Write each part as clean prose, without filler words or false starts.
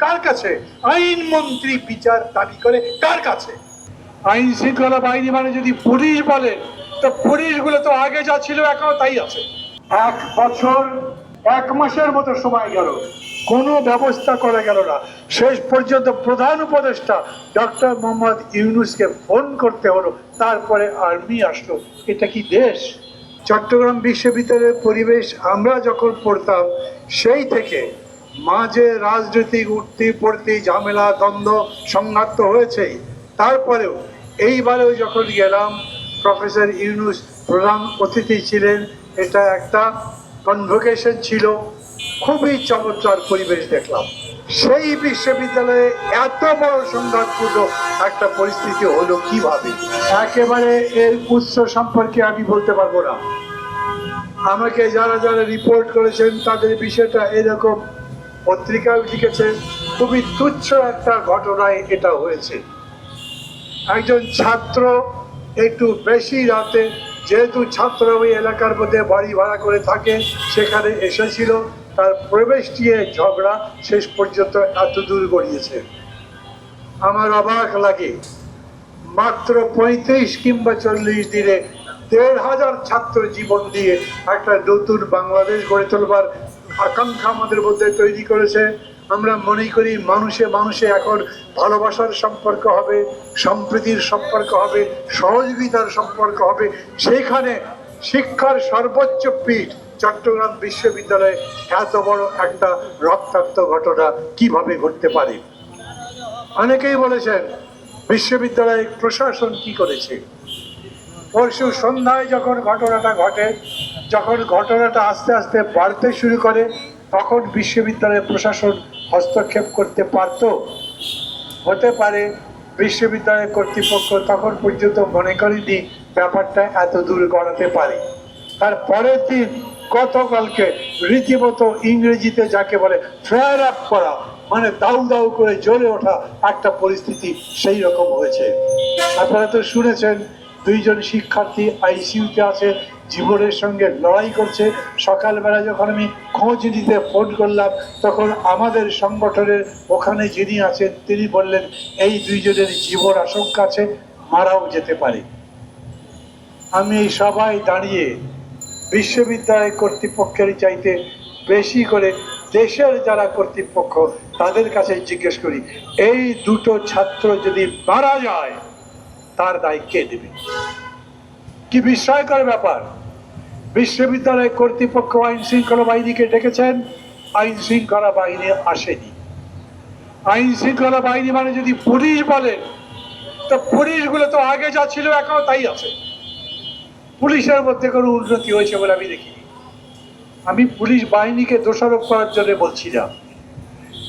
কার কাছে? আইন মন্ত্রী বিচার দাবি করে কার কাছে? আইন শৃঙ্খলা বাহিনী মানে যদি পুলিশ বলে, তো পুলিশগুলো তো আগে যা ছিল এখনো তাই আছে। 1 বছর 1 মাসের মতো সময় গেল, কোনো ব্যবস্থা করা গেল না। শেষ পর্যন্ত প্রধান উপদেষ্টা ডক্টর মোহাম্মদ ইউনূসকে ফোন করতে হলো, তারপরে আর্মি আসলো। এটা কি দেশ? চট্টগ্রাম বিশ্ববিদ্যালয়ের পরিবেশ আমরা যখন পড়তাম, সেই থেকে মাঝে রাজনৈতিক উঠতি পড়তি ঝামেলা দ্বন্দ্ব সংঘাত তো হয়েছেই। তারপরেও এইবারেও যখন গেলাম, প্রফেসর ইউনূস প্রধান অতিথি ছিলেন, এটা একটা কনভোকেশন ছিল, খুবই চমৎকার পরিবেশ দেখলাম। সেই বিশ্ববিদ্যালয়ে এত বড় সংঘাতপূর্ণ একটা পরিস্থিতি হলো কিভাবে? একেবারে এর উৎস সম্পর্কে আমি বলতে পারবো না। আমাকে যারা যারা রিপোর্ট করেছেন তাদের বিষয়টা এরকম, পত্রিকায় লিখেছেন, খুবই তুচ্ছ একটা ঘটনায় এটা হয়েছে। একজন ছাত্র একটু বেশি রাতে, যেহেতু ছাত্র ওই এলাকার মধ্যে বাড়ি ভাড়া করে থাকে, সেখানে এসেছিল, তার প্রবেশ নিয়ে ঝগড়া শেষ পর্যন্ত এত দূর গড়িয়েছে। আমার অবাক লাগে, মাত্র 35 কিংবা 40 দিনে 1,500 ছাত্র জীবন দিয়ে একটা নতুন বাংলাদেশ গড়ে তোলবার আকাঙ্ক্ষা আমাদের মধ্যে তৈরি করেছে। আমরা মনে করি মানুষে মানুষে এখন ভালোবাসার সম্পর্ক হবে, সম্প্রীতির সম্পর্ক হবে, সহযোগিতার সম্পর্ক হবে। সেইখানে শিক্ষার সর্বোচ্চ পীঠ চট্টগ্রাম বিশ্ববিদ্যালয়ে এত বড় একটা রক্তাক্ত ঘটনা কিভাবে ঘটতে পারে? অনেকেই বলেছেন বিশ্ববিদ্যালয়ের প্রশাসন কি করেছে। পরশু সন্ধ্যায় যখন ঘটনাটা ঘটে, যখন ঘটনাটা আস্তে আস্তে বাড়তে শুরু করে, তখন বিশ্ববিদ্যালয়ের প্রশাসন হস্তক্ষেপ করতে পারত। হতে পারে বিশ্ববিদ্যালয়ের কর্তৃপক্ষ তখন পর্যন্ত মনে করেনি ব্যাপারটা এত দূর গড়াতে পারে। তার পরের দিন গতকালকে রীতিমতো ইংরেজিতে যাকে বলে ফ্লেয়ার আপ করা, মানে দাউ দাউ করে জ্বলে ওঠা একটা পরিস্থিতি সেই রকম হয়েছে। আপনারা তো শুনেছেন 2 জন শিক্ষার্থী আইসিইউতে আছে, জীবনের সঙ্গে লড়াই করছে। সকালবেলা যখন আমি খোঁজ নিতে ফোন করলাম, তখন আমাদের সংগঠনের ওখানে যিনি আছেন তিনি বললেন এই 2 জনের জীবন আশঙ্কা আছে, মারাও যেতে পারে। আমি সবাই দাঁড়িয়ে বিশ্ববিদ্যালয় কর্তৃপক্ষের চাইতে বেশি করে দেশের যারা কর্তৃপক্ষ তাদের কাছে জিজ্ঞেস করি, এই 2টো ছাত্র যদি মারা যায় তার দায় কে দেবে? কি বিস্ময়কর ব্যাপার! বিশ্ববিদ্যালয় কর্তৃপক্ষ আইন শৃঙ্খলা বাহিনীকে ডেকেছেন, আইন শৃঙ্খলা বাহিনী আসেনি। আইন শৃঙ্খলা বাহিনী মানে যদি পুলিশ বলেন, তো পুলিশগুলো তো আগে যা ছিল এখনো তাই আছে। পুলিশের মধ্যে কোনো উন্নতি হয়েছে বলে আমি দেখিনি। আমি পুলিশ বাহিনীকে দোষারোপ করার জন্য বলছি না।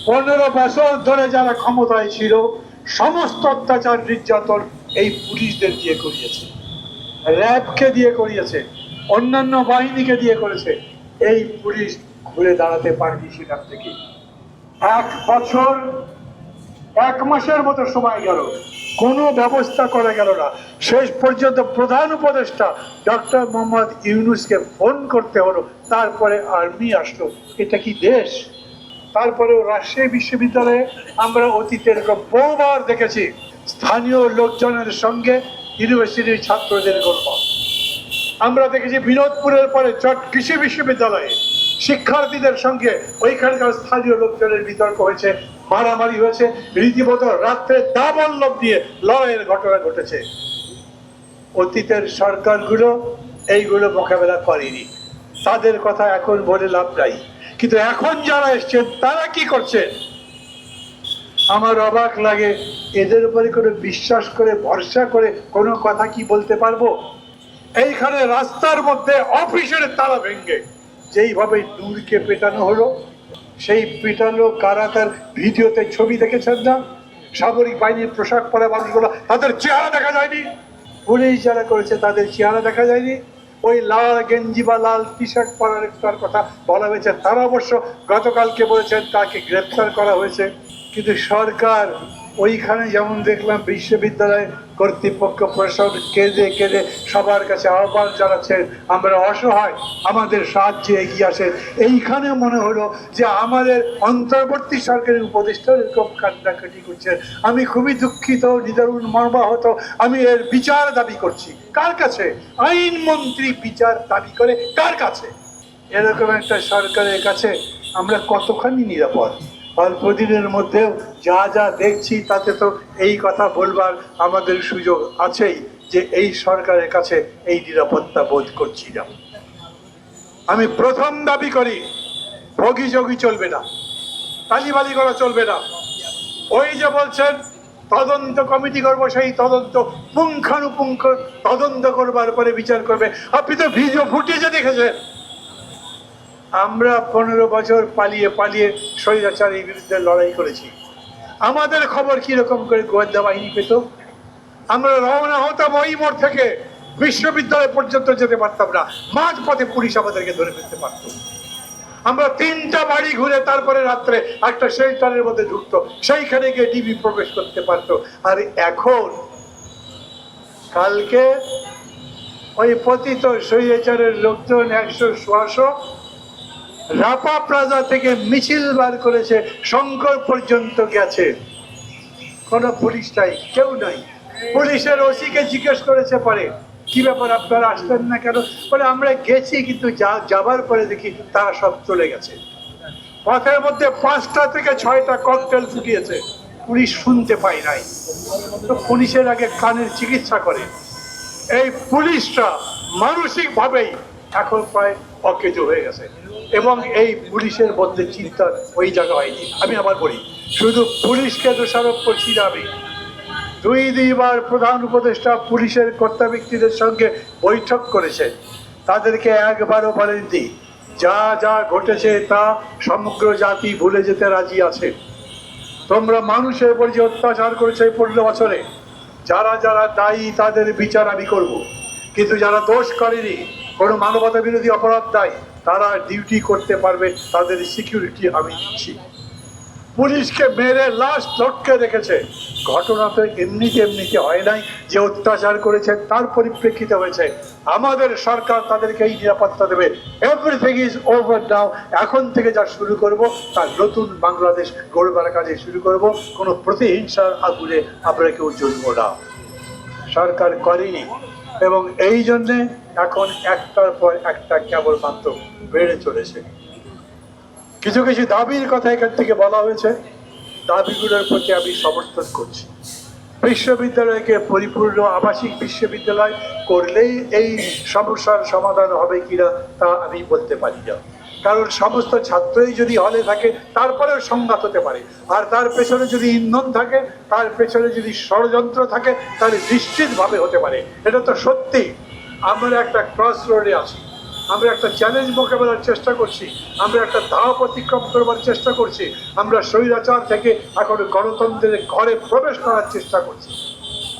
15 বছর ধরে যারা ক্ষমতায় ছিল, সমস্ত অত্যাচার নির্যাতন এই পুলিশদের দিয়ে করিয়েছে, র্যাবকে দিয়ে করিয়েছে, অন্যান্য বাহিনীকে দিয়ে করেছে। এই পুলিশ ঘুরে দাঁড়াতে পারেনি সেখান থেকে। 1 বছর 1 মাসের মতো সময় গেল, কোনো ব্যবস্থা করা গেল না। শেষ পর্যন্ত প্রধান উপদেষ্টা ডক্টর মোহাম্মদ ইউনূসকে ফোন করতে হলো, তারপরে আর্মি আসলো। এটা কি দেশ? তারপরেও রাজশাহী বিশ্ববিদ্যালয়ে আমরা অতীতে এরকম বহুবার দেখেছি, স্থানীয় লোকজনের সঙ্গে ইউনিভার্সিটির ছাত্রদের গল্প। আমরা দেখেছি বিনোদপুরের পরে কৃষি বিশ্ববিদ্যালয়ে শিক্ষার্থীদের সঙ্গে ওইখানকার স্থানীয় লোকজনের বিতর্ক হয়েছে, মারামারি হয়েছে, রীতিমতো রাত্রে দাবল্লভ দিয়ে লড়াইয়ের ঘটনা ঘটেছে। অতীতের সরকারগুলো এইগুলো মোকাবেলা করেনি, তাদের কথা এখন বলে লাভ নাই। কিন্তু এখন যারা এসছেন তারা কি করছেন? আমার অবাক লাগে, এদের উপরে কোনো বিশ্বাস করে ভরসা করে কোনো কথা কি বলতে পারবো? এইখানে রাস্তার মধ্যে অফিসের তালা ভেঙে যেইভাবে নূরকে পেটানো হলো, সেই পেটানো কারা তার ভিডিওতে ছবি দেখেছেন না? সামরিক বাহিনীর পোশাক পরা মানুষগুলো, তাদের চেহারা দেখা যায়নি। পুলিশ যারা করেছে তাদের চেহারা দেখা যায়নি। ওই লাল গেঞ্জি বা লাল টি শার্ট পরার কথা বলা হয়েছে, তারা অবশ্য গতকালকে বলেছেন তাকে গ্রেপ্তার করা হয়েছে। কিন্তু সরকার ওইখানে যেমন দেখলাম বিশ্ববিদ্যালয় কর্তৃপক্ষ প্রশাসন কেঁদে কেঁদে সবার কাছে আহ্বান জানাচ্ছেন, আমরা অসহায়, আমাদের সাহায্যে এগিয়ে আসেন। এইখানে মনে হলো যে আমাদের অন্তর্বর্তী সরকারের উপদেষ্টা এরকম কান্নাকাটি করছেন। আমি খুবই দুঃখিত, নিদারুণ মর্মাহত। আমি এর বিচার দাবি করছি। কার কাছে? আইনমন্ত্রী বিচার দাবি করে কার কাছে? এরকম একটা সরকারের কাছে আমরা কতখানি নিরাপদ? অল্প দিনের মধ্যেও যা যা দেখছি তাতে তো এই কথা বলবার আমাদের সুযোগ আছেই যে এই সরকারের কাছে এই নিরাপত্তা বোধ করছি না। আমি প্রথম দাবি করি, ভোগী চলবে না, তালিবালি করা চলবে না। ওই যে বলছেন তদন্ত কমিটি করবো, সেই তদন্ত পুঙ্খানুপুঙ্খ তদন্ত করবার পরে বিচার করবে। আপনি তো ভিডিও ফুটেজে দেখেছেন। আমরা 15 বছর পালিয়ে পালিয়ে স্বৈরাচারের বিরুদ্ধে লড়াই করেছি। আমাদের খবর কিরকম করে গোয়েন্দা বাহিনী পেত? আমরা রওনা হতাম ওই মোড় থেকে, বিশ্ববিদ্যালয় পর্যন্ত যেতে পারতাম না, মাঝ পথে পুলিশ আমাদেরকে ধরে ফেলতে পারত। আমরা 3টা বাড়ি ঘুরে তারপরে রাত্রে একটা শেল্টারের মধ্যে ঢুকতো, সেইখানে গিয়ে ডিবি প্রবেশ করতে পারতো। আর এখন কালকে ওই পতিত স্বৈরাচারের লোকজন 100-150 রাপা প্লাজা থেকে মিছিল বার করেছে, শঙ্কর পর্যন্ত গেছে। কোন পুলিশ নাই, কেউ নাই। পুলিশের ওসিকে জিজ্ঞেস করেছে পরে, কি ব্যাপার আপনারা আসলেন না কেন? বলে আমরা গেছি, কিন্তু যাবার পরে দেখি তারা সব চলে গেছে। পথের মধ্যে 5টা থেকে 6টা ককটেল ফুটিয়েছে, পুলিশ শুনতে পায় নাই। তো পুলিশের আগে কানের চিকিৎসা করে। এই পুলিশটা মানসিক ভাবেই এখন প্রায় অকেজো হয়ে গেছে, এবং এই পুলিশের মধ্যে চিন্তা ওই জায়গা হয়নি। আমি আবার বলি, শুধু পুলিশকে দোষারোপ করছি না আমি। 2-2বার প্রধান উপদেষ্টা পুলিশের কর্তা ব্যক্তিদের সঙ্গে বৈঠক করেছেন, তাদেরকে একবারও বলেননি যা যা ঘটেছে তা সমগ্র জাতি ভুলে যেতে রাজি আছে। তোমরা মানুষের উপর যে অত্যাচার করেছে 15 বছরে, যারা যারা দায়ী তাদের বিচার আমি করব, কিন্তু যারা দোষ করেনি, কোনো মানবতা বিরোধী অপরাধ নাই, তারা ডিউটি করতে পারবে, তাদের সিকিউরিটি আমি দিচ্ছি। পুলিশকে মেরে লাশ লটকে রেখেছে। ঘটনা তো এমনিতে হয় নাই যে অত্যাচার করেছে তার পরিপ্রেক্ষিতে হয়েছে। আমাদের সরকার তাদেরকে এই নিরাপত্তা দেবে। এভরিথিং ইজ ওভার নাও। এখন থেকে যা শুরু করব তার নতুন বাংলাদেশ গড়বার কাজে শুরু করব। কোনো প্রতিহিংসার আগুনে আমরা কেউ জ্বলব না। সরকার করেনি, এবং এই জন্যে এখন একটার পর একটা কেবলমাত্র বেড়ে চলেছে। কিছু কিছু দাবির কথা এখান থেকে বলা হয়েছে, দাবিগুলোর প্রতি আমি সমর্থন করছি। বিশ্ববিদ্যালয়কে পরিপূর্ণ আবাসিক বিশ্ববিদ্যালয় করলেই এই সমস্যার সমাধান হবে কিনা তা আমি বলতে পারি না, কারণ সমস্ত ছাত্রই যদি হলে থাকে তারপরেও সংঘাত হতে পারে, আর তার পেছনে যদি ইন্ধন থাকে, তার পেছনে যদি ষড়যন্ত্র থাকে, তাহলে নিশ্চিতভাবে হতে পারে। এটা তো সত্যি। আমরা একটা ক্রস রোডে আছি, আমরা একটা চ্যালেঞ্জ মোকাবেলার চেষ্টা করছি, আমরা একটা ধাপ অতিক্রম করবার চেষ্টা করছি। আমরা স্বৈরাচার থেকে এখন গণতন্ত্রের ঘরে প্রবেশ করার চেষ্টা করছি।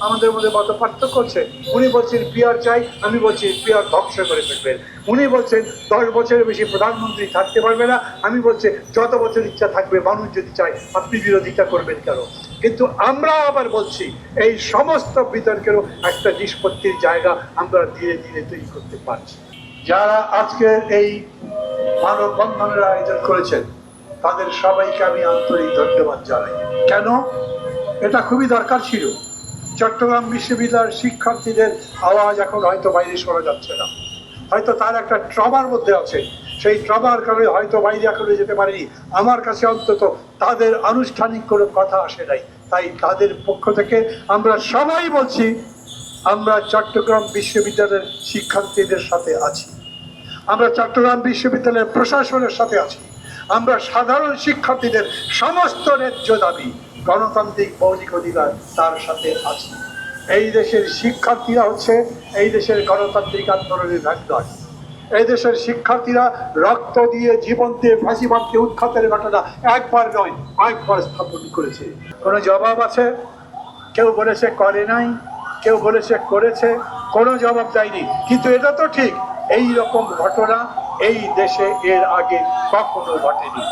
আমাদের মধ্যে মত পার্থক্য হচ্ছে, উনি বলছেন পিআর চাই, আমি বলছি পিআর ধ্বংস করে ফেলবেন। উনি বলছেন 10 বছরের বেশি প্রধানমন্ত্রী থাকতে পারবে না, আমি বলছি যত বছর ইচ্ছা থাকবে, মানুষ যদি চায়, আপনি বিরোধিতা করবেন কেন? কিন্তু আমরা আবার বলছি এই সমস্ত বিতর্কেরও একটা নিষ্পত্তির জায়গা আমরা ধীরে ধীরে তৈরি করতে পারছি। যারা আজকের এই মানববন্ধনের আয়োজন করেছেন তাদের সবাইকে আমি আন্তরিক ধন্যবাদ জানাই। কেন? এটা খুবই দরকার ছিল। চট্টগ্রাম বিশ্ববিদ্যালয়ের শিক্ষার্থীদের আওয়াজ এখন হয়তো বাইরে শোনা যাচ্ছে না, হয়তো তার একটা ট্রমার মধ্যে আছে, সেই ট্রমার কারণে হয়তো বাইরে এখনো যেতে পারেনি। আমার কাছে অন্তত তাদের আনুষ্ঠানিক কোনো কথা আসে নাই, তাই তাদের পক্ষ থেকে আমরা সবাই বলছি, আমরা চট্টগ্রাম বিশ্ববিদ্যালয়ের শিক্ষার্থীদের সাথে আছি, আমরা চট্টগ্রাম বিশ্ববিদ্যালয়ের প্রশাসনের সাথে আছি, আমরা সাধারণ শিক্ষার্থীদের সমস্ত ন্যায্য দাবি, গণতান্ত্রিক মৌলিক অধিকার তার সাথে আছি। এই দেশের শিক্ষার্থীরা হচ্ছে এই দেশের গণতান্ত্রিক আন্দোলনের ভ্যানগার্ড। এই দেশের শিক্ষার্থীরা রক্ত দিয়ে, জীবন দিয়ে ফাঁসিবাদকে উৎখাতের ঘটনা একবার নয় কয়েকবার স্থাপন করেছে। কোনো জবাব আছে? কেউ বলেছে করে নাই, কেউ বলেছে করেছে, কোনো জবাব দেয়নি। কিন্তু এটা তো ঠিক, এই রকম ঘটনা এই দেশে এর আগে কখনো ঘটেনি।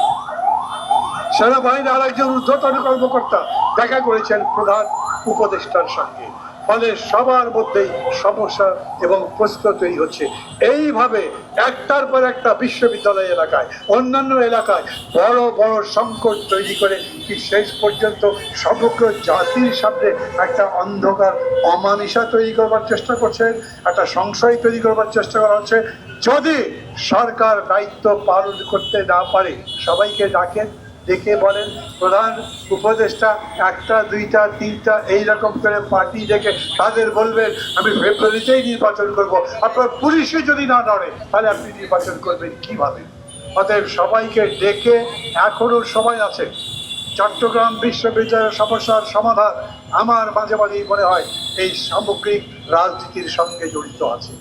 সেনাবাহিনীর আরেকজন ঊর্ধ্বতন কর্মকর্তা দেখা করেছেন প্রধান উপদেষ্টার সঙ্গে। ফলে সবার মধ্যেই সমস্যা এবং প্রশ্ন তৈরি হচ্ছে। এইভাবে একটার পর একটা বিশ্ববিদ্যালয় এলাকায়, অন্যান্য এলাকায় বড় বড় সংকট তৈরি করে কি শেষ পর্যন্ত সমগ্র জাতির সামনে একটা অন্ধকার অমানিসা তৈরি করবার চেষ্টা করছেন, একটা সংশয় তৈরি করবার চেষ্টা করা হচ্ছে। যদি সরকার দায়িত্ব পালন করতে না পারে, সবাইকে ডাকেন, ডেকে বলেন প্রধান উপদেষ্টা একটা দুইটা তিনটা এইরকম করে পার্টি ডেকে তাদের বলবেন আমি ফেব্রুয়ারিতেই নির্বাচন করব। আপনার পুলিশে যদি না নড়ে তাহলে আপনি নির্বাচন করবেন কিভাবে? অতএব সবাইকে ডেকে, এখনো সময় আছে। চট্টগ্রাম বিশ্ববিদ্যালয়ের সমস্যার সমাধান আমার মাঝে মাঝেই মনে হয় এই সামগ্রিক রাজনীতির সঙ্গে জড়িত আছে।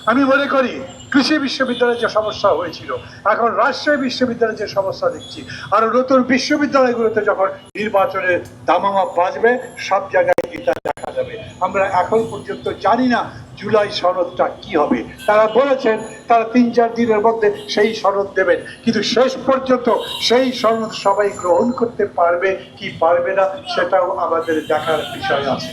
আমি মনে করি কৃষি বিশ্ববিদ্যালয়ে যে সমস্যা হয়েছিল, এখন রাজশাহী বিশ্ববিদ্যালয়ে যে সমস্যা দেখছি, আর নতুন বিশ্ববিদ্যালয়গুলোতে যখন নির্বাচনের দামামা বাজবে সব জায়গায় এটা দেখা যাবে। আমরা এখন পর্যন্ত জানি না জুলাই সনদটা কি হবে। তারা বলেছেন তারা ৩-৪ দিনের মধ্যে সেই সনদ দেবেন, কিন্তু শেষ পর্যন্ত সেই সনদ সবাই গ্রহণ করতে পারবে কি পারবে না সেটাও আমাদের দেখার বিষয় আছে।